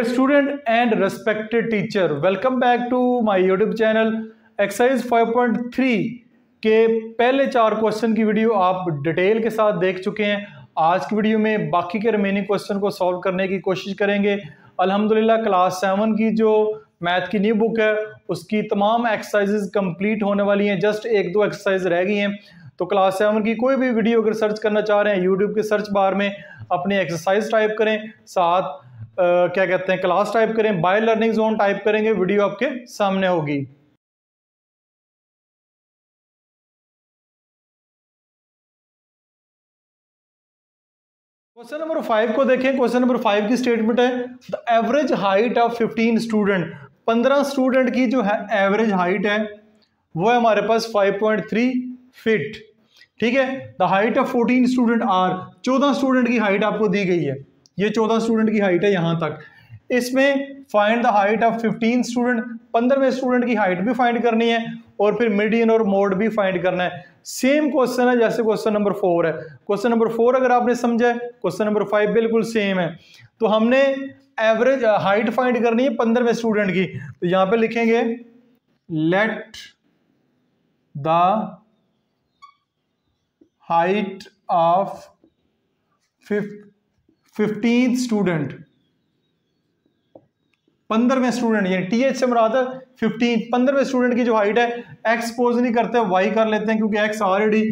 Student and respected teacher, welcome back to my YouTube channel। Exercise 5.3 के पहले 4 question की video आप detail के साथ देख चुके हैं। आज की वीडियो में बाकी के रिमेनिंग क्वेश्चन को सॉल्व करने की कोशिश करेंगे। अल्हम्दुलिल्लाह क्लास 7 की जो मैथ की न्यू बुक है उसकी तमाम एक्सरसाइजेज कंप्लीट होने वाली हैं, जस्ट 1-2 एक्सरसाइज रह गई हैं। तो क्लास 7 की कोई भी वीडियो अगर सर्च करना चाह रहे हैं यूट्यूब के सर्च बार में अपनी एक्सरसाइज टाइप करें, साथ क्या कहते हैं क्लास टाइप करें, बाय लर्निंग जोन टाइप करेंगे, वीडियो आपके सामने होगी। क्वेश्चन नंबर 5 को देखें। क्वेश्चन नंबर 5 की स्टेटमेंट है the average height of 15 student. 15 student की जो है एवरेज हाइट है वो है हमारे पास 5.3 फीट। ठीक है। The height of 14 student are, 14 student की हाइट आपको दी गई है, ये 14 स्टूडेंट की हाइट है यहां तक। इसमें find the height of 15 student, 15वें स्टूडेंट की हाइट भी फाइंड करनी है और फिर मीडियन और मोड भी फाइंड करना है। सेम क्वेश्चन है जैसे क्वेश्चन नंबर 4 है। क्वेश्चन नंबर 4 अगर आपने समझा है, क्वेश्चन नंबर 5 बिल्कुल सेम है। तो हमने एवरेज हाइट फाइंड करनी है 15वें स्टूडेंट की। तो यहां पे लिखेंगे let the height of 15th student, 15वें स्टूडेंट, यानी टीएच से मुराद है 15वें स्टूडेंट की जो हाइट है, एक्स सपोज नहीं करते वाई कर लेते हैं क्योंकि एक्स ऑलरेडी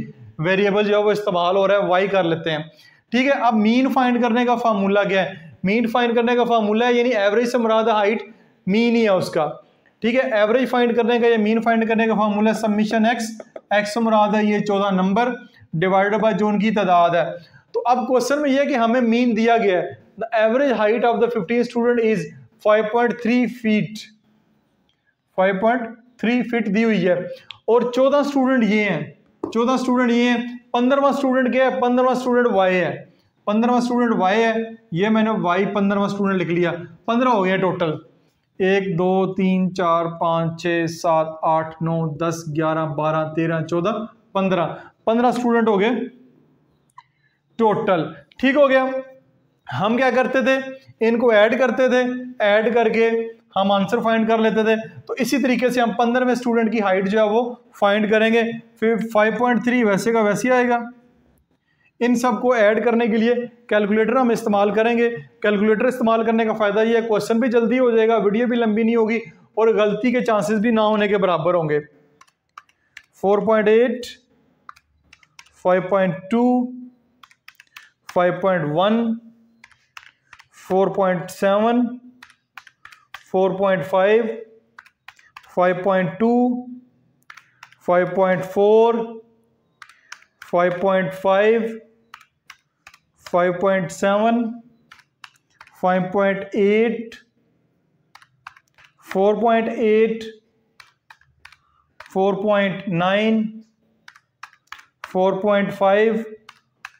वेरिएबल जो है वो इस्तेमाल हो रहा है, वाई कर लेते हैं। ठीक है। अब मीन फाइंड करने का फार्मूला क्या है? मीन फाइंड करने का फार्मूला है यानी एवरेज से मुराद हाइट मीन ही है उसका। ठीक है। एवरेज फाइंड करने का या मीन फाइंड करने का फार्मूला समीशन एक्स, एक्स से मुराद है ये 14 नंबर डिवाइडेड बाय जो उनकी तादाद है। तो अब क्वेश्चन में यह है कि हमें मीन दिया गया है the average height of the 15 student is 5.3 feet, 5.3 feet दी हुई है और 14 स्टूडेंट ये हैं, 14 स्टूडेंट ये हैं। 15वां स्टूडेंट क्या है? 15वां स्टूडेंट वाई है, 15वां स्टूडेंट वाई है, ये मैंने वाई 15वां स्टूडेंट लिख लिया। 15 हो गया टोटल, 1 2 3 4 5 6 7 8 9 10 11 12 13 14 15 स्टूडेंट हो गए टोटल। ठीक हो गया। हम क्या करते थे? इनको ऐड करते थे, ऐड करके हम आंसर फाइंड कर लेते थे। तो इसी तरीके से हम 15वें स्टूडेंट की हाइट जो है वो फाइंड करेंगे। फिर 5.3 वैसे का वैसे आएगा। इन सब को ऐड करने के लिए कैलकुलेटर हम इस्तेमाल करेंगे। कैलकुलेटर इस्तेमाल करने का फायदा ये है क्वेश्चन भी जल्दी हो जाएगा, वीडियो भी लंबी नहीं होगी और गलती के चांसेस भी ना होने के बराबर होंगे। 4.8, 5.2, 5.1, 4.7, 4.5, 5.2, 5.4, 5.5, 5.7, 5.8, 4.8, 4.9, 4.5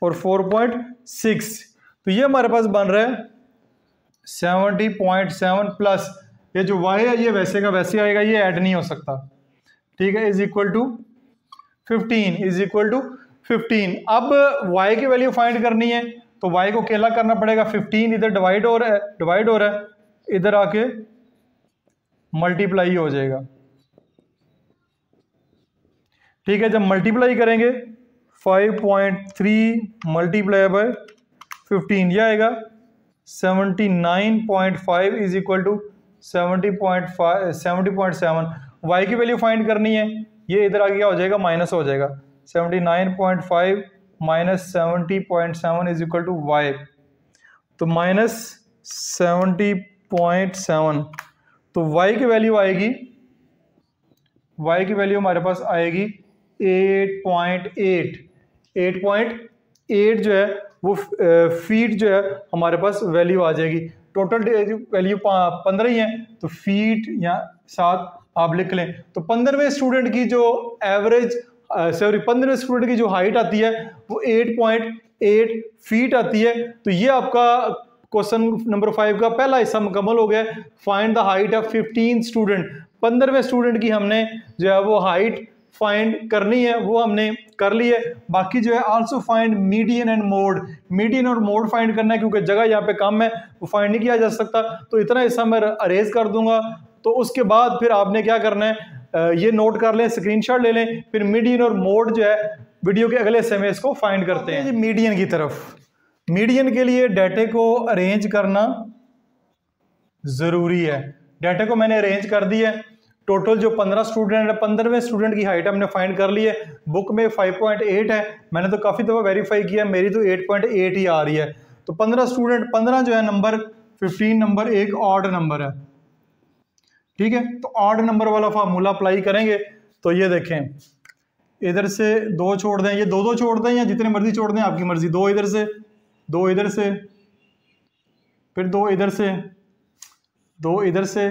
और 4.6। तो ये हमारे पास बन रहा है 70.7 प्लस ये जो y है ये वैसे का वैसे आएगा, ये ऐड नहीं हो सकता। ठीक है। Is equal to 15, is equal to 15। अब y की वैल्यू फाइंड करनी है तो y को अकेला करना पड़ेगा। 15 इधर डिवाइड हो रहा है, इधर आके मल्टीप्लाई हो जाएगा। ठीक है। जब मल्टीप्लाई करेंगे 5.3 मल्टीप्लाई बाय 15 यह आएगा 79.5 इज इक्वल टू 70.7। वाई की वैल्यू फाइंड करनी है, ये इधर आगे क्या हो जाएगा? माइनस हो जाएगा। 79.5 minus 70.7 is equal to y. तो माइनस 70.7, तो वाई की वैल्यू आएगी, वाई की वैल्यू हमारे पास आएगी 8.8। 8.8 जो है वो फीट जो है हमारे पास वैल्यू आ जाएगी। टोटल वैल्यू 15 ही है तो फीट यहाँ साथ आप लिख लें। तो 15वें स्टूडेंट की जो एवरेज 15वें स्टूडेंट की जो हाइट आती है वो 8.8 फीट आती है। तो ये आपका क्वेश्चन नंबर 5 का पहला हिस्सा मुकम्मल हो गया। Find the height of 15 student, 15वें स्टूडेंट की हमने जो है वो हाइट फाइंड करनी है वो हमने कर ली है। बाकी जो है also find median and mode, median और मोड फाइंड करना है क्योंकि जगह यहाँ पे कम है वो फाइंड नहीं किया जा सकता, तो इतना हिस्सा मैं अरेज कर दूंगा। तो उसके बाद फिर आपने क्या करना है, ये नोट कर लें, स्क्रीनशॉट ले लें, फिर मीडियन और मोड जो है वीडियो के अगले हिस्से में इसको फाइंड करते हैं। मीडियन की तरफ, मीडियन के लिए डाटे को अरेंज करना ज़रूरी है। डाटा को मैंने अरेंज कर दिया है। टोटल जो 15 स्टूडेंट है, 15वें स्टूडेंट की हाइट हमने फाइंड कर ली है। बुक में 5.8 है, मैंने तो काफ़ी दफ़ा वेरीफाई किया, मेरी तो 8.8 ही आ रही है। तो 15 स्टूडेंट, 15 जो है नंबर, 15 नंबर एक ऑड नंबर है, ठीक है। तो ऑड नंबर वाला फार्मूला अप्लाई करेंगे तो ये देखें, इधर से 2 छोड़ दें, ये 2 छोड़ दें या जितने मर्जी छोड़ दें, आपकी मर्जी। 2 इधर से, 2 इधर से, फिर 2 इधर से, 2 इधर से,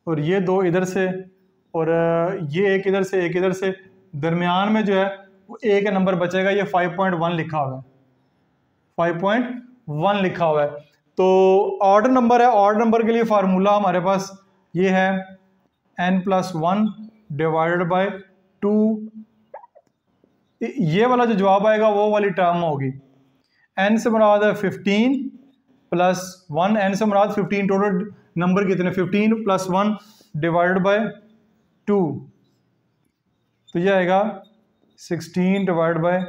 और ये 2 इधर से, और ये एक इधर से, एक इधर से, दरमियान में जो है वो एक नंबर बचेगा। ये 5.1 लिखा हुआ है, 5.1 लिखा हुआ है। तो ऑर्डर नंबर है, ऑर्डर नंबर के लिए फार्मूला हमारे पास ये है n+1 डिवाइडेड बाय 2। ये वाला जो जवाब आएगा वो वाली टर्म होगी। n से मुराद है 15 + 1, n से मुराद 15, टोटल नंबर कितने, 15 + 1 डिवाइडेड बाय 2, तो ये आएगा 16 डिवाइड बाय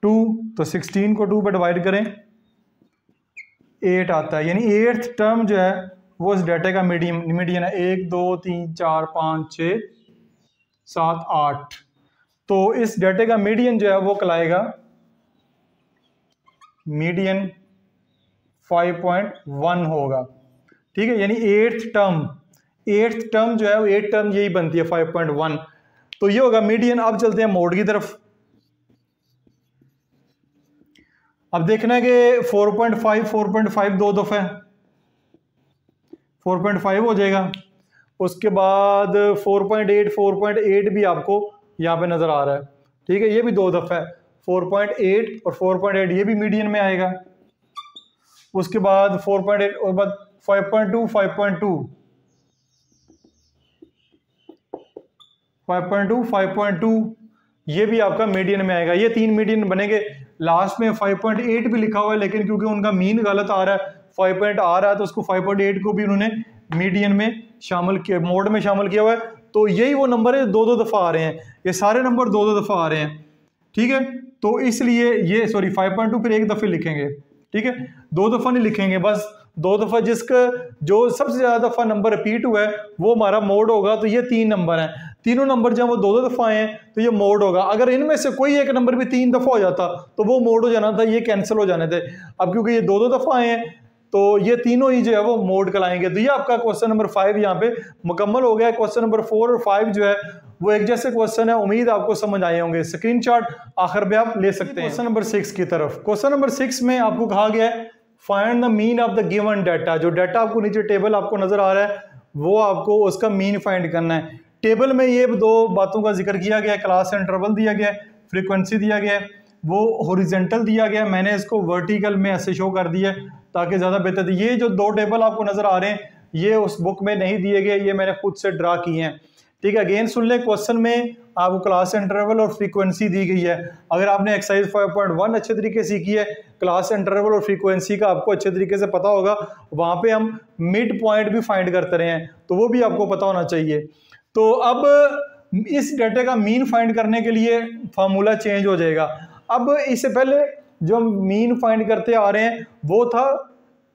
2। तो 16 को 2 पर डिवाइड करें, 8 आता है, यानी 8th टर्म जो है वो इस डाटे का मीडियन है। 1 2 3 4 5 6 7 8। तो इस डाटे का मीडियन जो है वो कहलाएगा मीडियन 5.1 होगा, ठीक है। यानी 8th टर्म जो है वो 8 टर्म यही बनती है 5.1, तो ये होगा मीडियन। अब चलते हैं मोड की तरफ। अब देखना है कि 4.5 दो दफा है, 4.5 हो जाएगा। उसके बाद 4.8 भी आपको यहाँ पे नजर आ रहा है, ठीक है, ये भी 2 दफा है। 4.8 और 4.8 ये भी मीडियन में आएगा। उसके बाद 4.8 और बाद 5.2 ये भी आपका मीडियन में आएगा। ये 3 मीडियन बनेंगे। लास्ट में 5.8 भी लिखा हुआ है, लेकिन क्योंकि उनका मीन गलत आ रहा है, 5 आ रहा है, तो उसको 5.8 को भी उन्होंने मीडियन में शामिल किया, मोड में शामिल किया हुआ है। तो यही वो नंबर है 2 दफा आ रहे हैं, ये सारे नंबर 2 दफा आ रहे हैं, ठीक है। तो इसलिए ये 5.2 फिर एक दफे लिखेंगे, ठीक है, 2 दफा नहीं लिखेंगे, बस 2 दफा जिसका जो सबसे ज्यादा दफा नंबर रिपीट हुआ है वो हमारा मोड होगा। तो ये 3 नंबर हैं, तीनों नंबर जब वो 2 दफा आए हैं तो ये मोड होगा। अगर इनमें से कोई एक नंबर भी 3 दफा हो जाता तो वो मोड हो जाना था, ये कैंसिल हो जाने थे। अब क्योंकि ये 2 दफा आए हैं तो ये तीनों ही जो है वो मोड कहलाएंगे। तो ये आपका क्वेश्चन नंबर 5 यहाँ पे मुकम्मल हो गया। क्वेश्चन नंबर 4 और 5 जो है वो एक जैसे क्वेश्चन है, उम्मीद आपको समझ आए होंगे। स्क्रीनशॉट आखिर में आप ले सकते हैं। क्वेश्चन नंबर 6 की तरफ। क्वेश्चन नंबर 6 में आपको कहा गया है find the mean of the given data. जो डाटा आपको नीचे टेबल आपको नजर आ रहा है वो आपको उसका मीन फाइंड करना है। टेबल में ये 2 बातों का जिक्र किया गया है, क्लास इंटरवल दिया गया है, फ्रीक्वेंसी दिया गया है, वो हॉरिजॉन्टल दिया गया है, मैंने इसको वर्टिकल में ऐसे शो कर दिया है ताकि ज़्यादा बेहतर। ये जो 2 टेबल आपको नजर आ रहे हैं ये उस बुक में नहीं दिए गए, ये मैंने खुद से ड्रा किए हैं, ठीक है। अगेन सुन लें, क्वेश्चन में आपको क्लास इंटरवल और फ्रीक्वेंसी दी गई है। अगर आपने एक्सरसाइज 5.1 अच्छे तरीके से सीखी है, क्लास इंटरवल और फ्रीक्वेंसी का आपको अच्छे तरीके से पता होगा, वहाँ पे हम मिड पॉइंट भी फाइंड करते रहे हैं, तो वो भी आपको पता होना चाहिए। तो अब इस डाटा का मीन फाइंड करने के लिए फार्मूला चेंज हो जाएगा। अब इससे पहले जो हम मीन फाइंड करते आ रहे हैं वो था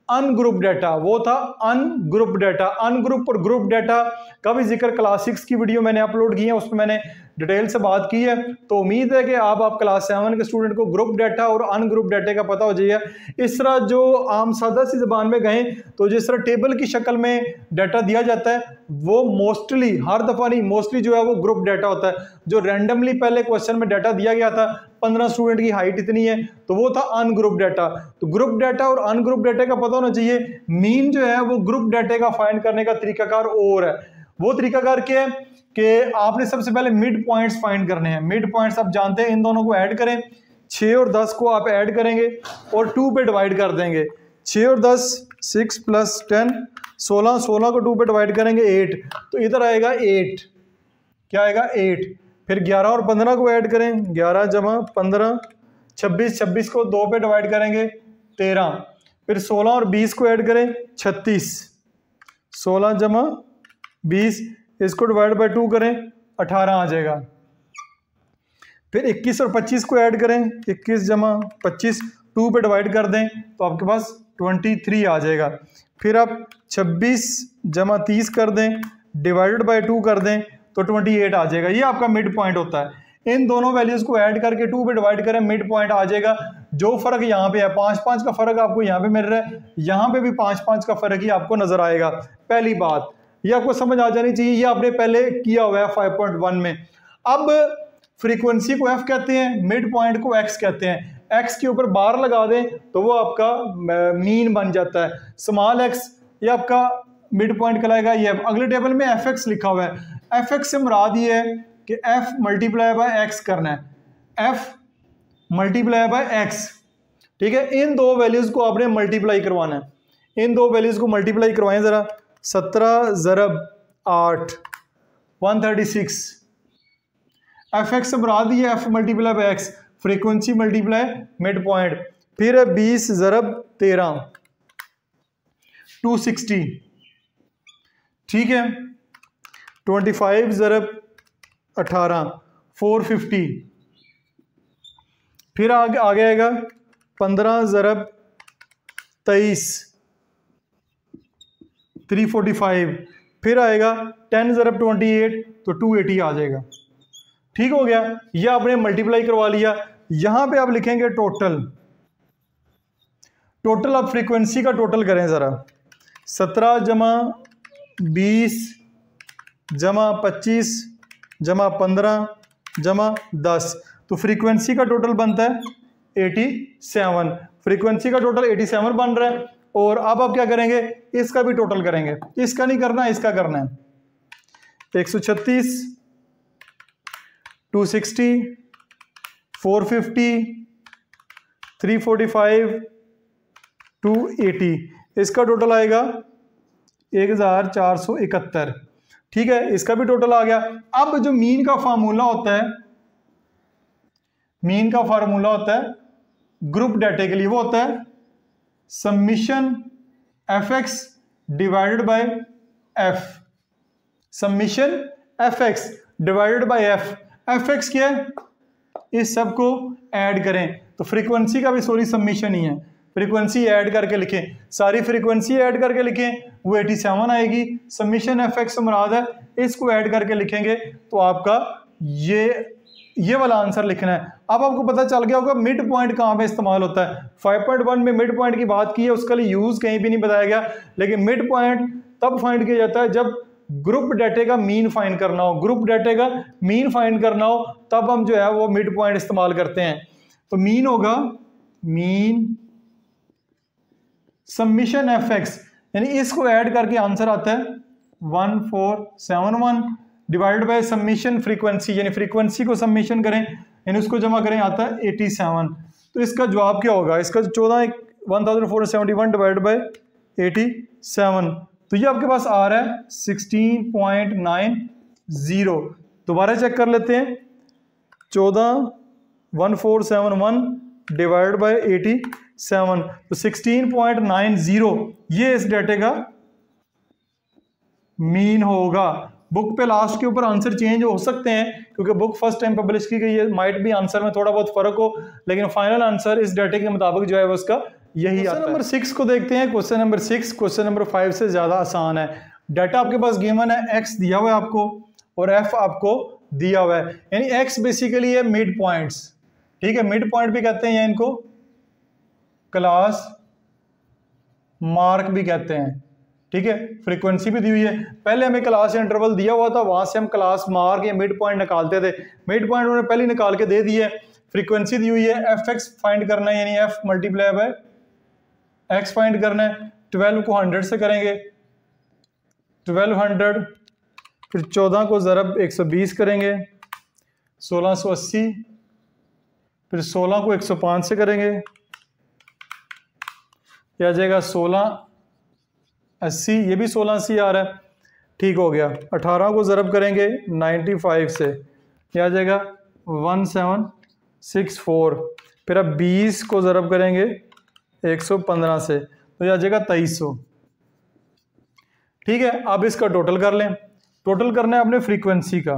अनग्रुप डाटा, वो था अनग्रुप डाटा। अनग्रुप और ग्रुप डाटा का भी जिक्र क्लास 6 की वीडियो मैंने अपलोड की है, उसमें मैंने डिटेल से बात की है। तो उम्मीद है कि आप क्लास 7 के स्टूडेंट को ग्रुप डाटा और अनग्रुप डाटा का पता हो जाएगा। इस तरह जो आम सादा सी जबान में गए तो जिस तरह टेबल की शक्ल में डाटा दिया जाता है वो मोस्टली, हर दफा नहीं, मोस्टली जो है वो ग्रुप डाटा होता है। जो रैंडमली पहले क्वेश्चन में डाटा दिया गया था 15 स्टूडेंट की हाइट इतनी है, तो वो था अनग्रुप डाटा। तो ग्रुप डाटा और अनग्रुप डाटा का पता होना चाहिए। मीन जो है वो ग्रुप डाटा का फाइंड करने का तरीकाकार और है। वो तरीकाकार क्या है कि आपने सबसे पहले मिड पॉइंट्स फाइंड करने हैं। मिड पॉइंट्स आप जानते हैं, इन दोनों को ऐड करें, 6 और 10 को आप ऐड करेंगे और 2 पे डिवाइड कर देंगे। 6 और 10 6 + 10 16, 16 को 2 पे डिवाइड करेंगे 8, तो इधर आएगा 8, क्या आएगा 8। फिर 11 और 15 को ऐड करें, 11 जमा 15 26, 26 को 2 पे डिवाइड करेंगे 13। फिर 16 और 20 को ऐड करें 36, 16 जमा 20, इसको डिवाइड बाय 2 करें 18 आ जाएगा। फिर 21 और 25 को ऐड करें, 21 जमा 25, 2 पे डिवाइड कर दें तो आपके पास 23 आ जाएगा। फिर आप 26 जमा 30 कर दें, डिवाइडेड बाय 2 कर दें तो 28 आ जाएगा। ये आपका मिड पॉइंट होता है। इन दोनों वैल्यूज को ऐड करके 2 पे डिवाइड करें, मिड पॉइंट आ जाएगा। जो फर्क यहाँ पे है 5-5 का फर्क आपको यहाँ पे मिल रहा है, यहाँ पे भी 5-5 का फर्क ही आपको नजर आएगा। पहली बात ये आपको समझ आ जानी चाहिए, ये आपने पहले किया हुआ है 5.1 में। अब फ्रीक्वेंसी को एफ कहते हैं, मिड पॉइंट को एक्स कहते हैं। एक्स के ऊपर बार लगा दें तो वो आपका मीन बन जाता है। स्मॉल एक्स ये आपका मिड पॉइंट कहलाएगा। ये अगले टेबल में एफ एक्स लिखा हुआ है। एफ एक्स से मुराद ये है कि एफ मल्टीप्लाई बाय एक्स करना है, एफ मल्टीप्लाई बाय एक्स। ठीक है, इन दो वैल्यूज को आपने मल्टीप्लाई करवाना है। इन दो वैल्यूज को मल्टीप्लाई करवाएं जरा। 17 ज़रब 8 136। एफ एक्स से मुराद ये F multiply by x, frequency multiply mid point. फिर है 20 ज़रब 13 260। ठीक है, 25 ज़रब 18 450। फिर आगे आएगा 15 ज़रब 23 345। फिर आएगा 10 ज़रब 28 तो 280 आ जाएगा। ठीक हो गया, ये आपने मल्टीप्लाई करवा लिया। यहां पे आप लिखेंगे टोटल। टोटल आप फ्रीक्वेंसी का टोटल करें जरा। 17 जमा 20 जमा 25 जमा 15 जमा 10 तो फ्रीक्वेंसी का टोटल बनता है 87। फ्रीक्वेंसी का टोटल 87 बन रहा है। और अब आप क्या करेंगे, इसका भी टोटल करेंगे। इसका नहीं करना, इसका करना है। 136 260 450 345 280, इसका टोटल आएगा 1471। ठीक है, इसका भी टोटल आ गया। अब जो मीन का फार्मूला होता है, मीन का फार्मूला होता है ग्रुप डाटा के लिए, वो होता है summation F x divided by F. Summation F x divided by F. F x क्या है, इस सब को ऐड करें तो फ्रीक्वेंसी का भी सॉरी समीशन ही है। फ्रीक्वेंसी ऐड करके लिखें, सारी फ्रीक्वेंसी ऐड करके लिखें, वो 87 आएगी। समीशन एफ एक्स मुराद है, इसको ऐड करके लिखेंगे तो आपका ये वाला आंसर लिखना है। अब आपको पता चल गया होगा मिड पॉइंट कहाँ पे इस्तेमाल होता है। 5.1 में मिड पॉइंट की बात की है, उसका लिए यूज कहीं भी नहीं बताया गया। लेकिन मिड पॉइंट तब फाइंड किया जाता है जब ग्रुप डाटे का मीन फाइंड करना हो। ग्रुप डाटे का मीन फाइंड करना हो तब हम जो है वो मिड पॉइंट इस्तेमाल करते हैं। तो मीन होगा मीन समीशन एफ एक्स, यानी इसको ऐड करके आंसर आता है 1471 डिवाइडेड बाय समीशन फ्रीक्वेंसी, यानी फ्रीक्वेंसी को समीशन करें यानी उसको जमा करें आता है 87। तो इसका जवाब क्या होगा, इसका 1471 डिवाइडेड बाय 87, तो ये आपके पास आ रहा है 16.90। दोबारा चेक कर लेते हैं। 141471 डिवाइड बाय 87 तो 16.90 ये इस डेटे का मीन होगा। बुक पे लास्ट के ऊपर आंसर चेंज हो सकते हैं क्योंकि बुक फर्स्ट टाइम पब्लिश की गई है, माइट भी आंसर में थोड़ा बहुत फर्क हो, लेकिन फाइनल आंसर इस डेटे के मुताबिक जो है वो उसका यही आता है। नंबर 6 को देखते हैं। क्वेश्चन नंबर 6 क्वेश्चन नंबर 5 से ज्यादा आसान है। डाटा आपके पास गिवन है, एक्स दिया हुआ है आपको और एफ आपको दिया हुआ है, यानी एक्स बेसिकली है मिड पॉइंट्स। ठीक है, मिड पॉइंट भी कहते हैं या इनको क्लास मार्क भी कहते हैं। ठीक है, फ्रीक्वेंसी भी दी हुई है। पहले हमें क्लास इंटरवल दिया हुआ था, वहां से हम क्लास मार्क या मिड पॉइंट निकालते थे। मिड पॉइंट उन्होंने पहले निकाल के दे दिए। फ्रीक्वेंसी दी हुई है, एफ एक्स फाइंड करना है यानी F multiply by x find करना है। 12 को 100 से करेंगे 1200, फिर 14 को ज़रब 120 करेंगे 1680, फिर 16 को 105 से करेंगे, यह आ जाएगा 1680, ये भी 1680 आ रहा है। ठीक हो गया। 18 को ज़रब करेंगे 95 से, क्या आ जाएगा 1764। फिर अब 20 को ज़रब करेंगे 115 से, तो यह आ जाएगा 2300। ठीक है, अब इसका टोटल कर लें। टोटल करना है अपने फ्रीक्वेंसी का,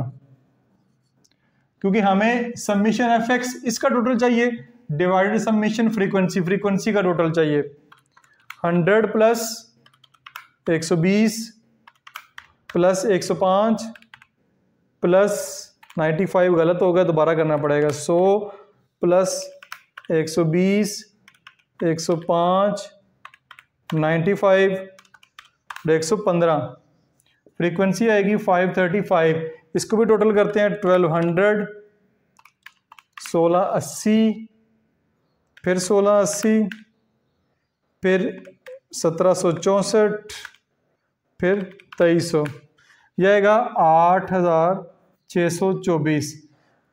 क्योंकि हमें समीशन एफ एक्स इसका टोटल चाहिए डिवाइडेड समीशन फ्रीक्वेंसी, फ्रीक्वेंसी का टोटल चाहिए। 100 प्लस 120 प्लस 105 प्लस 95, गलत हो गया दोबारा करना पड़ेगा। 100 प्लस 120 105 95 115, फ्रीक्वेंसी आएगी 535। इसको भी टोटल करते हैं 1200, 1680, फिर 1680, फिर 1764, फिर 2300, यह आएगा 8624।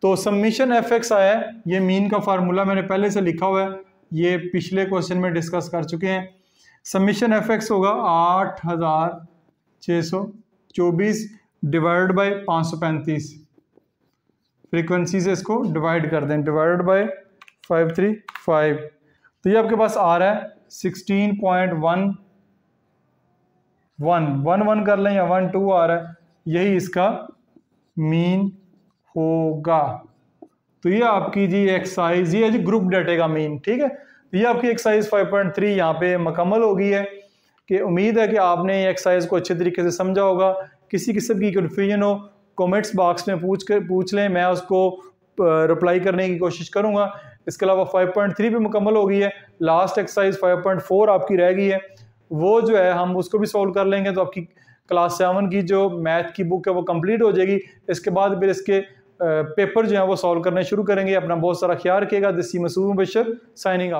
तो समीशन एफ एक्स आया है, ये मीन का फार्मूला मैंने पहले से लिखा हुआ है, ये पिछले क्वेश्चन में डिस्कस कर चुके हैं। समीशन एफ एक्स होगा 8624 डिवाइड बाय 535, फ्रीक्वेंसी से इसको डिवाइड कर दें, डिवाइड बाय 535, तो ये आपके पास आ रहा है 16.11 कर लें या 12 आ रहा है, यही इसका मीन होगा। तो ये आपकी जी एक्सरसाइज, ये जी ग्रुप डाटे का मीन। ठीक है, तो ये आपकी एक्सरसाइज 5.3 यहाँ पे मुकम्मल हो गई है। कि उम्मीद है कि आपने ये एक्सरसाइज को अच्छे तरीके से समझा होगा। किसी किस्म की कन्फ्यूजन हो कमेंट्स बॉक्स में पूछ लें, मैं उसको रिप्लाई करने की कोशिश करूँगा। इसके अलावा 5.3 भी मुकम्मल हो गई है, लास्ट एक्सरसाइज 5.4 आपकी रह गई है, वो जो है हम उसको भी सॉल्व कर लेंगे, तो आपकी क्लास 7 की जो मैथ की बुक है वो कंप्लीट हो जाएगी। इसके बाद फिर इसके पेपर जो है वो सॉल्व करने शुरू करेंगे। अपना बहुत सारा ख्याल रखिएगा। This Masood Mubashar signing of.